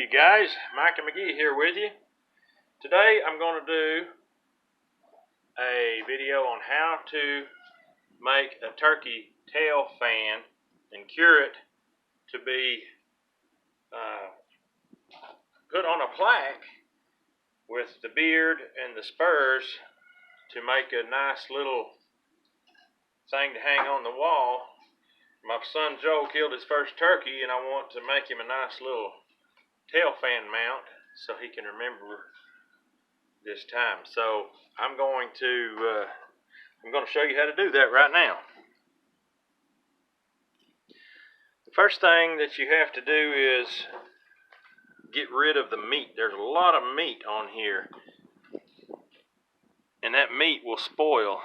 you guys, Mike and McGee here with you. Today I'm going to do a video on how to make a turkey tail fan and cure it to be put on a plaque with the beard and the spurs to make a nice little thing to hang on the wall. My son Joe killed his first turkey and I want to make him a nice little tail fan mount so he can remember this time. So I'm going to show you how to do that right now. The first thing that you have to do is get rid of the meat. There's a lot of meat on here, and that meat will spoil.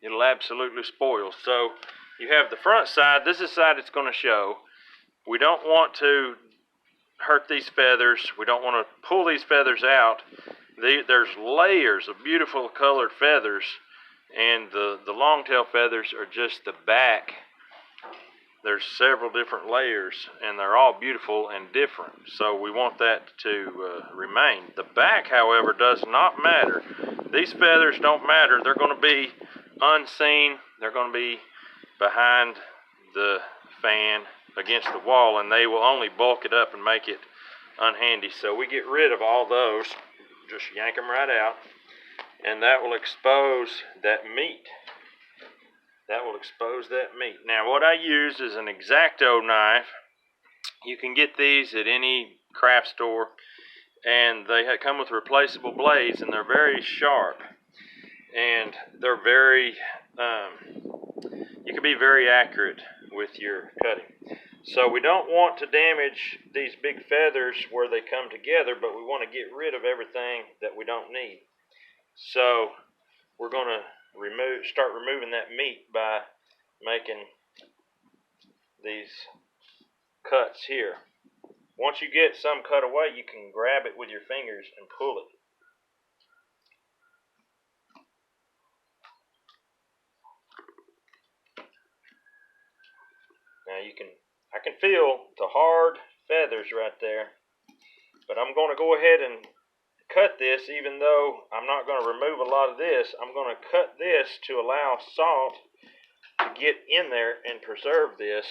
It'll absolutely spoil. So you have the front side. This is the side it's going to show. We don't want to hurt these feathers. We don't want to pull these feathers out. There's layers of beautiful colored feathers, and the long-tail feathers are just the back. There's several different layers, and they're all beautiful and different, so we want that to remain. The back, however, does not matter. These feathers don't matter. They're going to be unseen. They're going to be behind the fan against the wall, and they will only bulk it up and make it unhandy. So we get rid of all those. Just yank them right out, and that will expose that meat. That will expose that meat. Now what I use is an X-Acto knife. You can get these at any craft store, and they come with replaceable blades, and they're very sharp, and they're very you can be very accurate with your cutting. So we don't want to damage these big feathers where they come together, but we want to get rid of everything that we don't need. So we're going to start removing that meat by making these cuts here. Once you get some cut away, you can grab it with your fingers and pull it. Now I can feel the hard feathers right there, but I'm going to go ahead and cut this. Even though I'm not going to remove a lot of this, I'm going to cut this to allow salt to get in there and preserve this.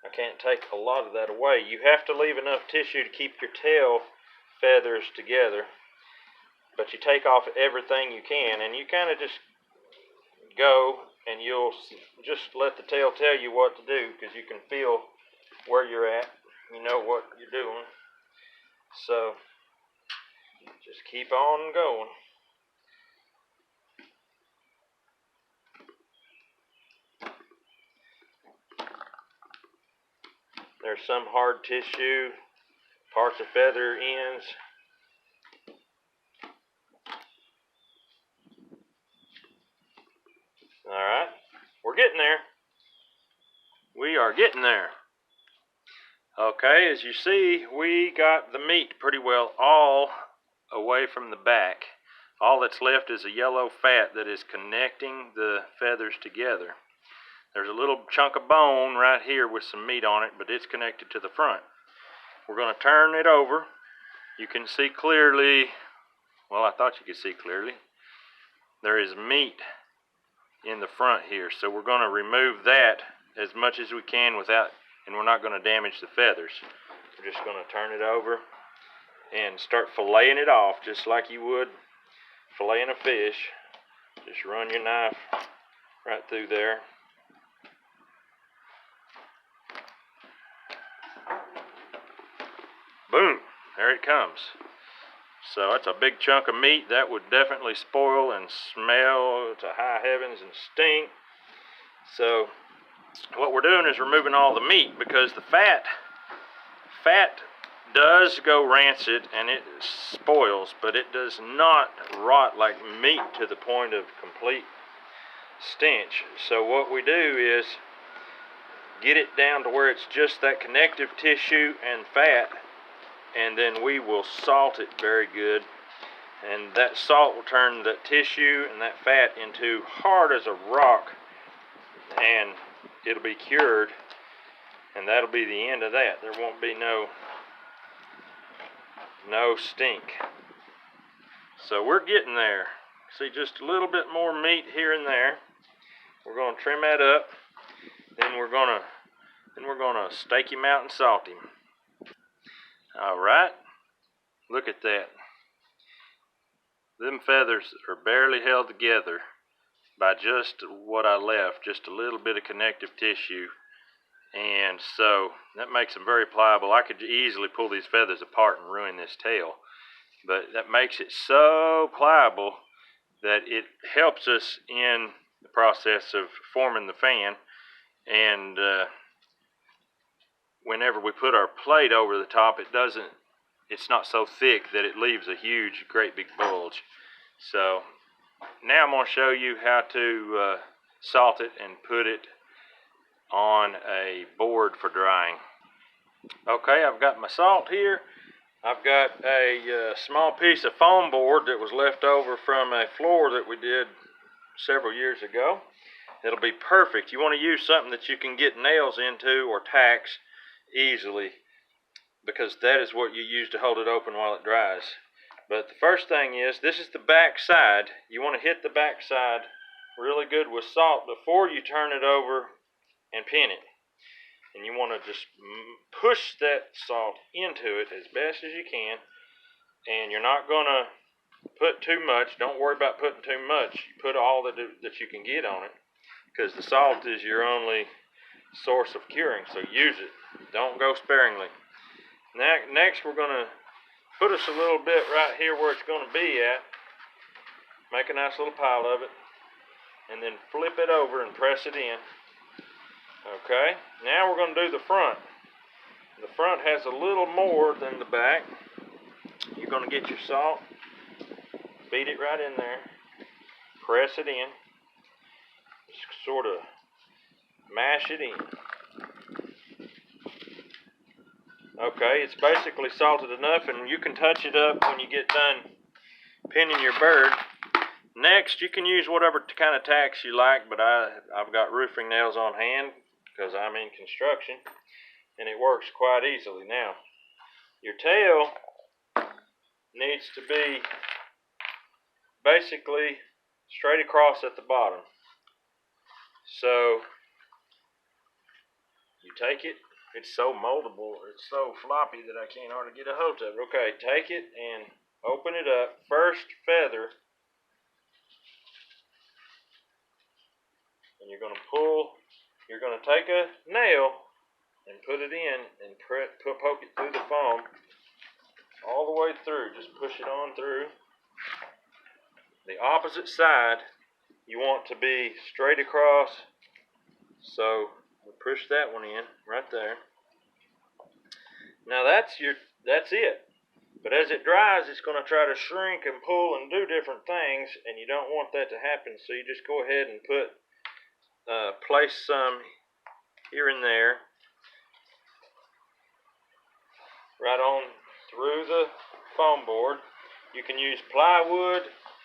I can't take a lot of that away. You have to leave enough tissue to keep your tail feathers together, but you take off everything you can, and you kind of just go, and you'll just let the tail tell you what to do, because you can feel where you're at. You know what you're doing. So just keep on going. There's some hard tissue, parts of feather ends. Alright, we're getting there. We are getting there. Okay, as you see, we got the meat pretty well all away from the back. All that's left is a yellow fat that is connecting the feathers together. There's a little chunk of bone right here with some meat on it, but it's connected to the front. We're going to turn it over. You can see clearly, well, I thought you could see clearly. There is meat in the front here, so we're going to remove that as much as we can without, and we're not going to damage the feathers. We're just going to turn it over and start filleting it off just like you would filleting a fish. Just run your knife right through there. Boom, there it comes. So that's a big chunk of meat that would definitely spoil and smell to high heavens and stink. So what we're doing is removing all the meat, because the fat does go rancid and it spoils, but it does not rot like meat to the point of complete stench. So what we do is get it down to where it's just that connective tissue and fat, and then we will salt it very good, and that salt will turn that tissue and that fat into hard as a rock, and it'll be cured. and that'll be the end of that. There won't be no stink. So we're getting there. See, just a little bit more meat here and there. We're gonna trim that up. Then we're gonna stake him out and salt him. All right, look at that. Them feathers are barely held together by just what I left, just a little bit of connective tissue. And so that makes them very pliable. I could easily pull these feathers apart and ruin this tail, but that makes it so pliable that it helps us in the process of forming the fan. And whenever we put our plate over the top, it's not so thick that it leaves a huge, great big bulge. So now I'm going to show you how to salt it and put it on a board for drying. Okay, I've got my salt here. I've got a small piece of foam board that was left over from a floor that we did several years ago. It'll be perfect. You want to use something that you can get nails into or tacks easily, because that is what you use to hold it open while it dries. But the first thing is, this is the back side. You want to hit the back side really good with salt before you turn it over and pin it. And you want to just push that salt into it as best as you can. And you're not going to put too much. Don't worry about putting too much. You put all that you can get on it, because the salt is your only source of curing. So use it. Don't go sparingly. Next, we're going to put us a little bit right here where it's going to be at. Make a nice little pile of it. And then flip it over and press it in. Okay, now we're going to do the front. The front has a little more than the back. You're going to get your salt, beat it right in there, press it in, just sort of mash it in. Okay, it's basically salted enough, and you can touch it up when you get done pinning your bird. Next, you can use whatever kind of tacks you like, but I've got roofing nails on hand because I'm in construction, and it works quite easily. Now, your tail needs to be basically straight across at the bottom. So, you take it. It's so moldable, it's so floppy that I can't hardly get a hold of it. Okay, take it and open it up. First feather, and you're going to pull. You're going to take a nail and put it in and poke it through the foam all the way through. Just push it on through. The opposite side, you want to be straight across. So we push that one in right there. Now that's it. But as it dries, it's going to try to shrink and pull and do different things, and you don't want that to happen. So you just go ahead and place some here and there, right on through the foam board. You can use plywood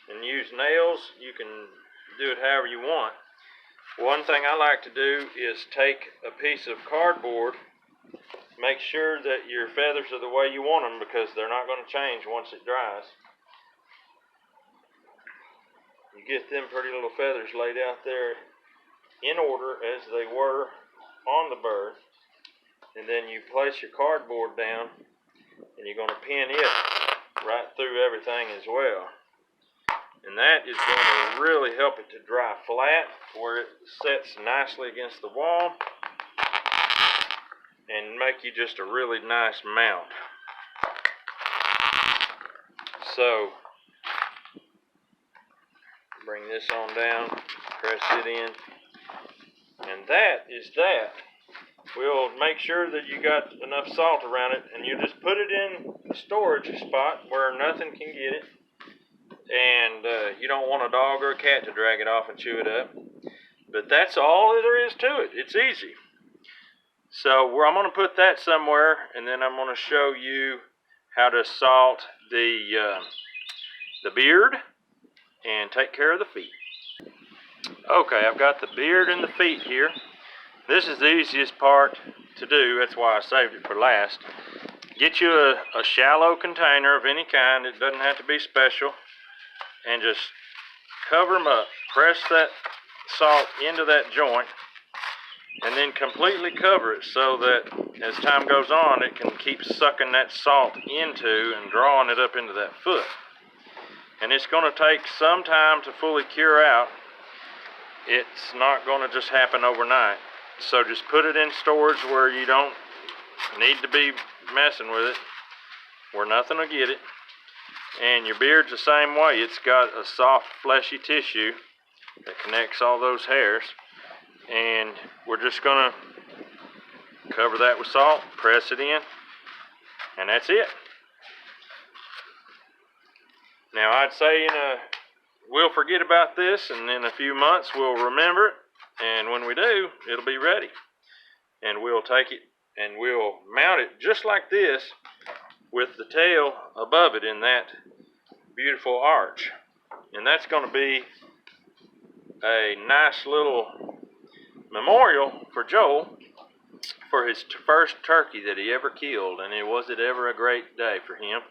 and use nails. You can do it however you want. One thing I like to do is take a piece of cardboard, make sure that your feathers are the way you want them, because they're not going to change once it dries. You get them pretty little feathers laid out there in order as they were on the bird, and then you place your cardboard down and you're going to pin it right through everything as well, and that is going to really help it to dry flat where it sets nicely against the wall and make you just a really nice mount. So bring this on down, press it in, and that is that. We'll make sure that you got enough salt around it, and you just put it in a storage spot where nothing can get it, and you don't want a dog or a cat to drag it off and chew it up. But that's all there is to it. It's easy. So I'm going to put that somewhere, and then I'm going to show you how to salt the beard and take care of the feet. Okay, I've got the beard and the feet here. This is the easiest part to do. That's why I saved it for last. Get you a shallow container of any kind. It doesn't have to be special. And just cover them up. Press that salt into that joint. And then completely cover it so that as time goes on, it can keep sucking that salt into and drawing it up into that foot. And it's going to take some time to fully cure out. It's not going to just happen overnight. So just put it in storage where you don't need to be messing with it, where nothing will get it. And your beard's the same way. It's got a soft, fleshy tissue that connects all those hairs. And we're just going to cover that with salt, press it in, and that's it. Now I'd say we'll forget about this, and in a few months we'll remember it. And when we do, it'll be ready. And we'll take it and we'll mount it just like this with the tail above it in that beautiful arch. And that's going to be a nice little memorial for Joel for his first turkey that he ever killed. And was it ever a great day for him.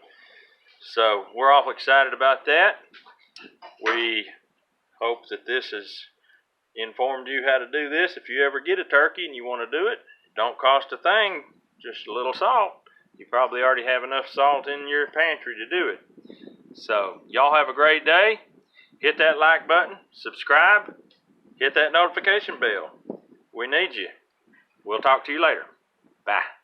So we're awful excited about that. We hope that this has informed you how to do this. If you ever get a turkey and you want to do it, it don't cost a thing, just a little salt. You probably already have enough salt in your pantry to do it. So y'all have a great day. Hit that like button, subscribe, hit that notification bell. We need you. We'll talk to you later. Bye.